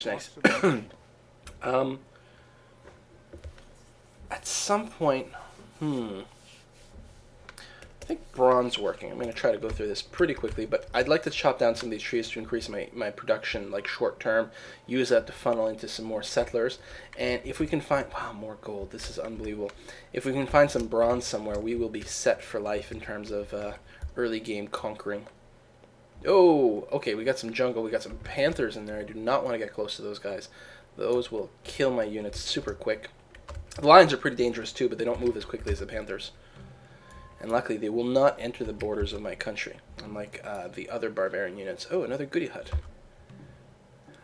Nice. um, at some point, I think bronze working. I'm going to try to go through this pretty quickly, but I'd like to chop down some of these trees to increase my production, like short term, use that to funnel into some more settlers, and if we can find, wow, more gold, this is unbelievable. If we can find some bronze somewhere, we will be set for life in terms of early game conquering. Oh, okay, we got some jungle, we got some panthers in there. I do not want to get close to those guys. Those will kill my units super quick. The lions are pretty dangerous too, but they don't move as quickly as the panthers. And luckily, they will not enter the borders of my country, unlike the other barbarian units. Oh, another goody hut.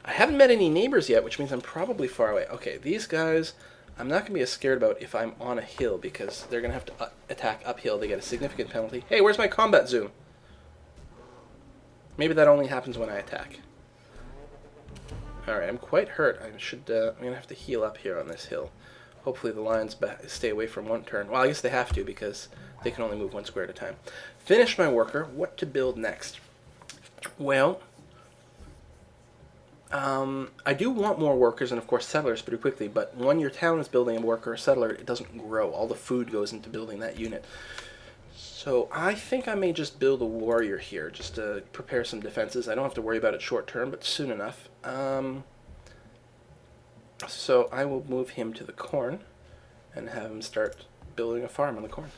I haven't met any neighbors yet, which means I'm probably far away. Okay, these guys, I'm not going to be as scared about if I'm on a hill, because they're going to have to attack uphill. They get a significant penalty. Hey, where's my combat zoom? Maybe that only happens when I attack. Alright, I'm quite hurt. I'm going to have to heal up here on this hill. Hopefully the lions stay away from one turn. Well, I guess they have to because they can only move one square at a time. Finish my worker. What to build next? Well, I do want more workers and, of course, settlers pretty quickly. But when your town is building a worker or settler, it doesn't grow. All the food goes into building that unit. So I think I may just build a warrior here, just to prepare some defenses. I don't have to worry about it short term, but soon enough. So I will move him to the corn and have him start building a farm on the corn.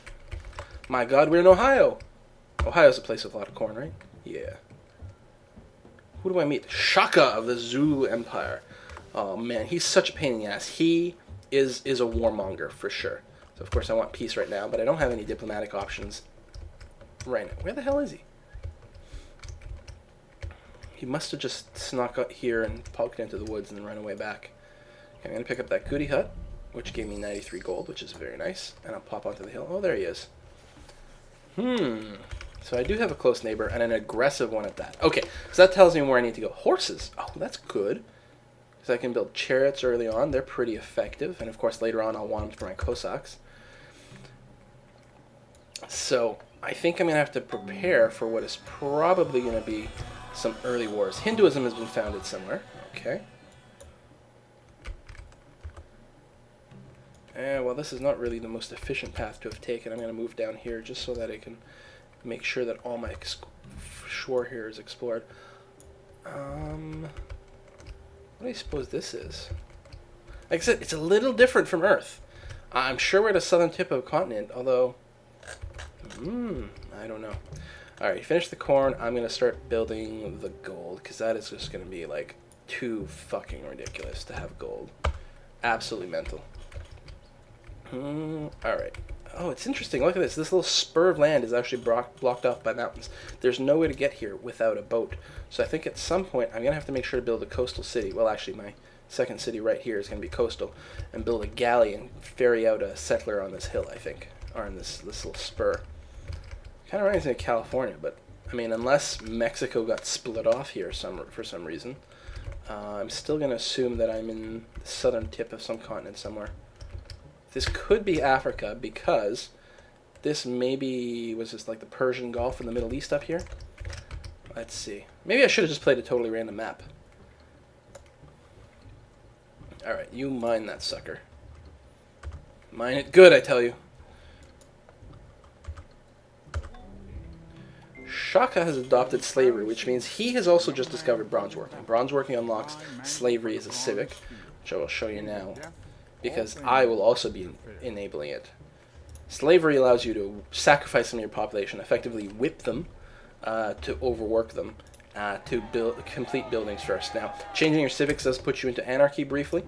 My God, we're in Ohio! Ohio's a place with a lot of corn, right? Yeah. Who do I meet? Shaka of the Zulu Empire. Oh man, he's such a pain in the ass. He is a warmonger for sure. So of course I want peace right now, but I don't have any diplomatic options right now. Where the hell is he? He must have just snuck out here and poked into the woods and then run away back. Okay, I'm going to pick up that goody hut, which gave me 93 gold, which is very nice. And I'll pop onto the hill. Oh, there he is. So I do have a close neighbor, and an aggressive one at that. Okay, so that tells me where I need to go. Horses. Oh, that's good. Because I can build chariots early on. They're pretty effective. And of course, later on, I'll want them for my Cossacks. So I think I'm going to have to prepare for what is probably going to be some early wars. Hinduism has been founded somewhere. Okay. Well, this is not really the most efficient path to have taken. I'm going to move down here just so that I can make sure that all my shore here is explored. What do I suppose this is? Like I said, it's a little different from Earth. I'm sure we're at the southern tip of a continent, although... I don't know. Alright, finish the corn. I'm going to start building the gold, because that is just going to be, like, too fucking ridiculous to have gold. Absolutely mental. Alright. Oh, it's interesting. Look at this. This little spur of land is actually blocked off by mountains. There's no way to get here without a boat. So I think at some point I'm going to have to make sure to build a coastal city. Well, actually, my second city right here is going to be coastal. And build a galley and ferry out a settler on this hill, I think. Or on this little spur. Kind of reminds me of California, but, I mean, unless Mexico got split off here for some reason, I'm still going to assume that I'm in the southern tip of some continent somewhere. This could be Africa, because this maybe was just like the Persian Gulf in the Middle East up here. Let's see. Maybe I should have just played a totally random map. Alright, you mine that sucker. Mine it good, I tell you. Shaka has adopted slavery, which means he has also just discovered bronze working. Bronze working unlocks slavery as a civic, which I will show you now, because I will also be enabling it. Slavery allows you to sacrifice some of your population, effectively whip them to overwork them, to complete buildings first. Now, changing your civics does put you into anarchy briefly,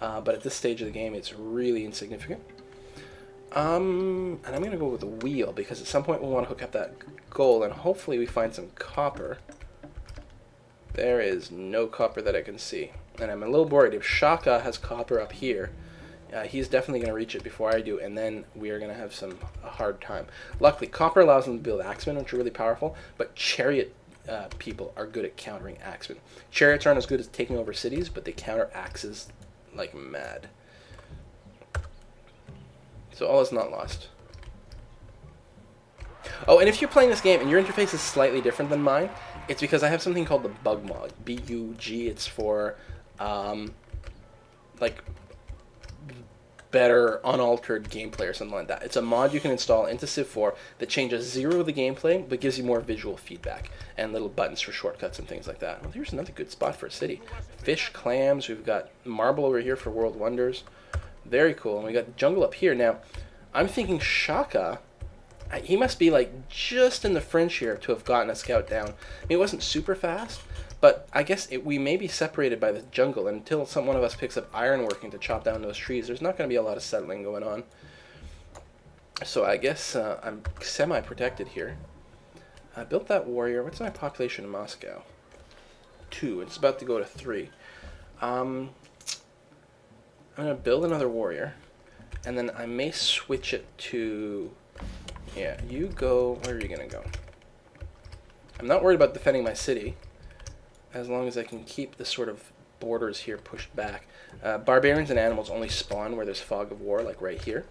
but at this stage of the game, it's really insignificant. And I'm going to go with the wheel, because at some point we'll want to hook up that gold, and hopefully we find some copper. There is no copper that I can see. And I'm a little worried. If Shaka has copper up here, he's definitely going to reach it before I do, and then we are going to have a hard time. Luckily, copper allows them to build axemen, which are really powerful, but chariot people are good at countering axemen. Chariots aren't as good as taking over cities, but they counter axes like mad. So all is not lost. Oh, and if you're playing this game and your interface is slightly different than mine, it's because I have something called the bug mod. B-U-G, it's for like better unaltered gameplay or something like that. It's a mod you can install into Civ 4 that changes zero of the gameplay but gives you more visual feedback and little buttons for shortcuts and things like that. Well, here's another good spot for a city. Fish, clams, we've got marble over here for world wonders. Very cool. And we got jungle up here. Now, I'm thinking Shaka, he must be like just in the fringe here to have gotten a scout down. I mean, it wasn't super fast, but I guess we may be separated by the jungle. And until one of us picks up ironworking to chop down those trees, there's not going to be a lot of settling going on. So I guess I'm semi-protected here. I built that warrior. What's my population in Moscow? 2. It's about to go to 3. I'm going to build another warrior. And then I may switch it to... Yeah, you go... Where are you going to go? I'm not worried about defending my city, as long as I can keep the sort of borders here pushed back. Barbarians and animals only spawn where there's fog of war, like right here.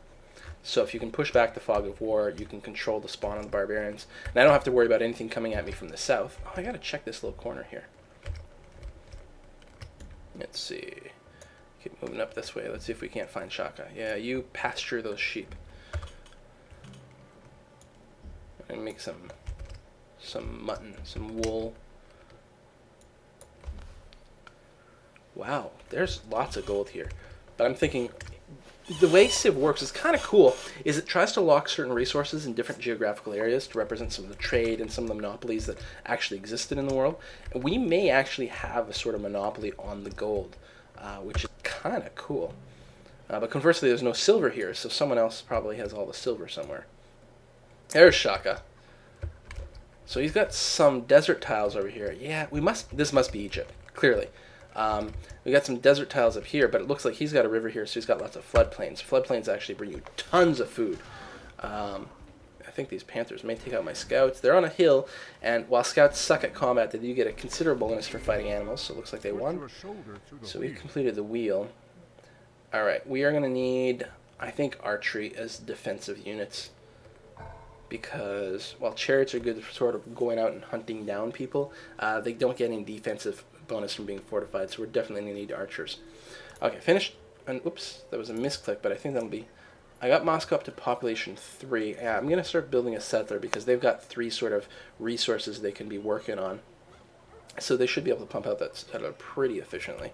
So if you can push back the fog of war, you can control the spawn on the barbarians. And I don't have to worry about anything coming at me from the south. Oh, I gotta check this little corner here. Let's see. Keep moving up this way. Let's see if we can't find Shaka. Yeah, you pasture those sheep. And make some mutton, some wool. Wow, there's lots of gold here. But I'm thinking, the way Civ works is kind of cool, is it tries to lock certain resources in different geographical areas to represent some of the trade and some of the monopolies that actually existed in the world. And we may actually have a sort of monopoly on the gold, which is kind of cool. But conversely, there's no silver here, so someone else probably has all the silver somewhere. There's Shaka. So he's got some desert tiles over here. Yeah, this must be Egypt, clearly. We got some desert tiles up here, but it looks like he's got a river here, so he's got lots of floodplains. Floodplains actually bring you tons of food. I think these panthers may take out my scouts. They're on a hill, and while scouts suck at combat, they do get a considerable bonus for fighting animals, so it looks like they won. So we've completed the wheel. Alright, we are going to need, I think, archery as defensive units. Because while chariots are good for sort of going out and hunting down people, they don't get any defensive bonus from being fortified, so we're definitely going to need archers. Okay, finished. And oops, that was a misclick, but I think that'll be... I got Moscow up to population 3. Yeah, I'm going to start building a settler because they've got 3 sort of resources they can be working on. So they should be able to pump out that settler pretty efficiently.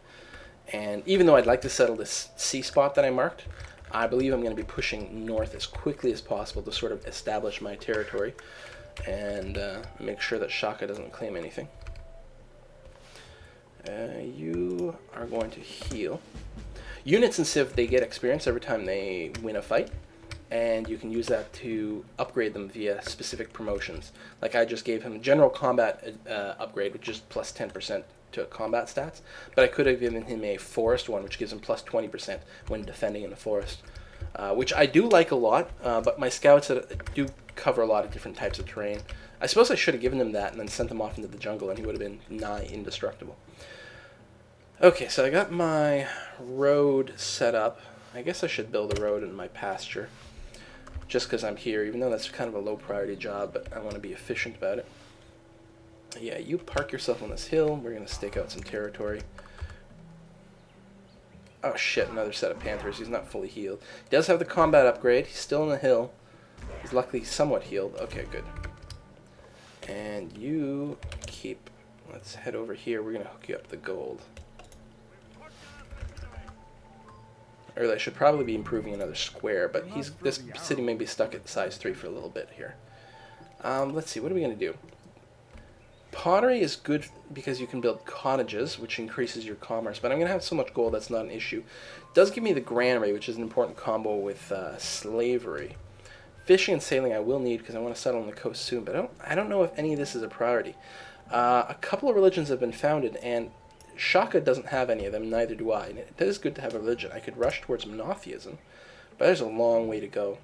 And even though I'd like to settle this C spot that I marked, I believe I'm going to be pushing north as quickly as possible to sort of establish my territory and make sure that Shaka doesn't claim anything. You are going to heal. Units in Civ, they get experience every time they win a fight, and you can use that to upgrade them via specific promotions. Like I just gave him general combat upgrade, which is plus 10% to combat stats, but I could have given him a forest one, which gives him plus 20% when defending in the forest, which I do like a lot, but my scouts do cover a lot of different types of terrain. I suppose I should have given him that and then sent him off into the jungle, and he would have been nigh indestructible. Okay, so I got my road set up. I guess I should build a road in my pasture, just because I'm here, even though that's kind of a low priority job, but I want to be efficient about it. Yeah, you park yourself on this hill. We're going to stake out some territory. Oh shit, another set of panthers. He's not fully healed. He does have the combat upgrade. He's still on the hill. He's luckily somewhat healed. Okay, good. And you keep... Let's head over here. We're going to hook you up the gold. Or I should probably be improving another square, but this city may be stuck at size 3 for a little bit here. Let's see, what are we going to do? Pottery is good because you can build cottages, which increases your commerce, but I'm going to have so much gold that's not an issue. It does give me the granary, which is an important combo with slavery. Fishing and sailing I will need because I want to settle on the coast soon, but I don't know if any of this is a priority. A couple of religions have been founded, and Shaka doesn't have any of them, neither do I. And it is good to have a religion. I could rush towards monotheism, but there's a long way to go.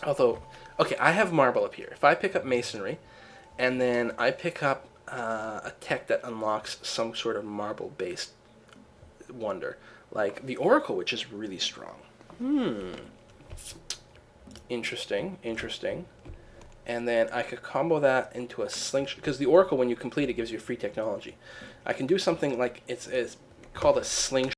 Although, okay, I have marble up here. If I pick up masonry, and then I pick up a tech that unlocks some sort of marble-based wonder, like the Oracle, which is really strong. Interesting, interesting. And then I could combo that into a slingshot, because the Oracle, when you complete it, gives you free technology. I can do something like it's called a slingshot